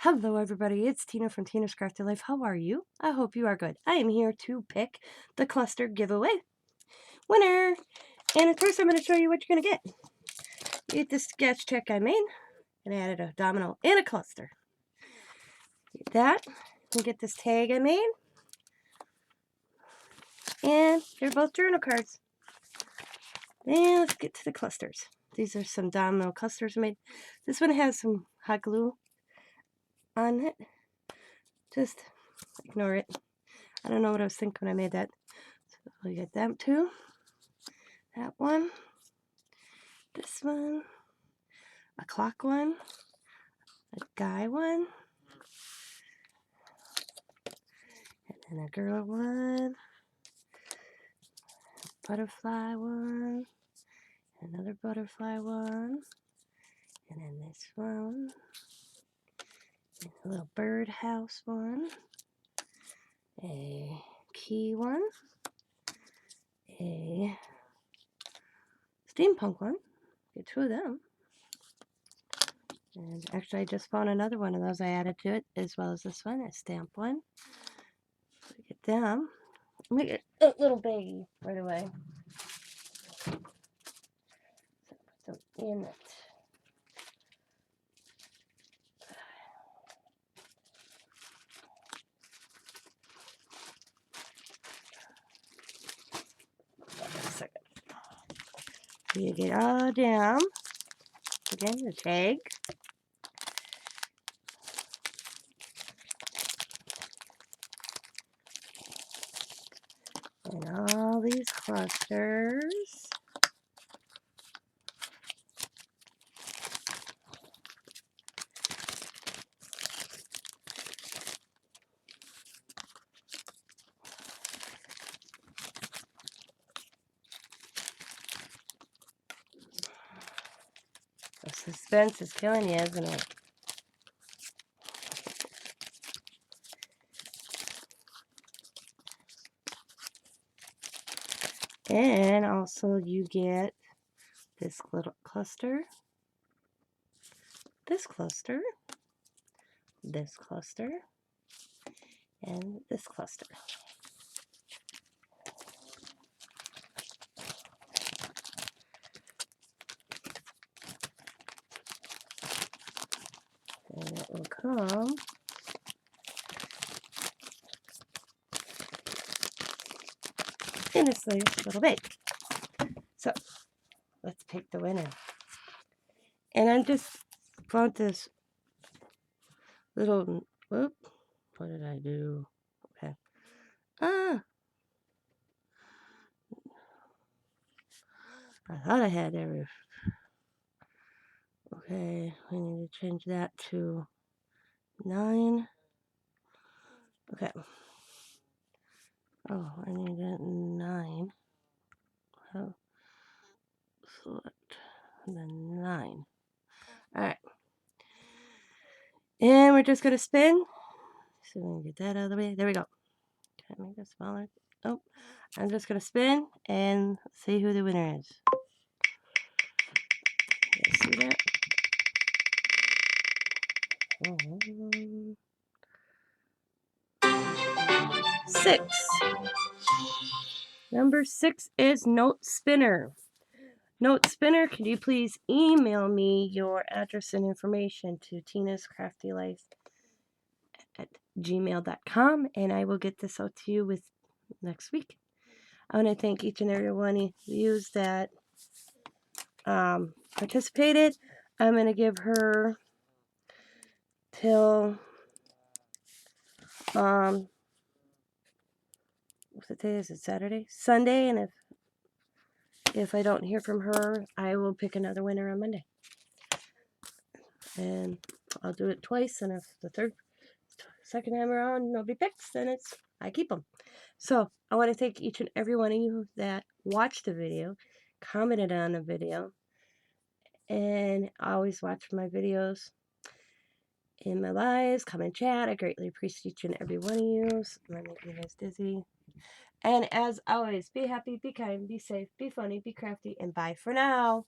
Hello, everybody. It's Tina from tinascraftylife. How are you? I hope you are good. I am here to pick the cluster giveaway winner. And at first, I'm going to show you what you're going to get. You get this sketch check I made, and I added a domino and a cluster. Get that. You get this tag I made. And they're both journal cards. And let's get to the clusters. These are some domino clusters I made. This one has some hot glue on it. Just ignore it. I don't know what I was thinking when I made that. So we get them two. That one. This one. A clock one. A guy one. And then a girl one. A butterfly one. Another butterfly one. And then this one. And a little birdhouse one. A key one. A steampunk one. Get two of them. And actually, I just found another one of those I added to it, as well as this one, a stamp one. So get them. Make it a little baggie right away. So put them in it. Wait a second. You get all down. Again, the tag. And all these clusters. The suspense is killing you, isn't it? And also you get this little cluster, this cluster, this cluster, and this cluster. And it will come in this nice little bag. So let's pick the winner. And I just found this little, whoop, what did I do? Okay. I thought I had every, okay, we need to change that to 9. Okay. Oh, I need it 9. Oh, select the 9. Alright. And we're just going to spin. So we can get that out of the way. There we go. Can I make it smaller? Oh, I'm just going to spin and see who the winner is. You see that? Oh. 6. Number 6 is Note Spinner. Note Spinner, could you please email me your address and information to tinascraftylife@gmail.com, and I will get this out to you with next week. I want to thank each and every one of you that participated. I'm going to give her till what's the day? Is it Saturday? Sunday, and if I don't hear from her, I will pick another winner on Monday. And I'll do it twice, and if the second time around nobody picks, then I keep them. So I want to thank each and every one of you that watched the video, commented on the video, and always watch my videos in my lives, come and chat. I greatly appreciate each and every one of you. I'm making you guys dizzy. And as always, be happy, be kind, be safe, be funny, be crafty, and bye for now.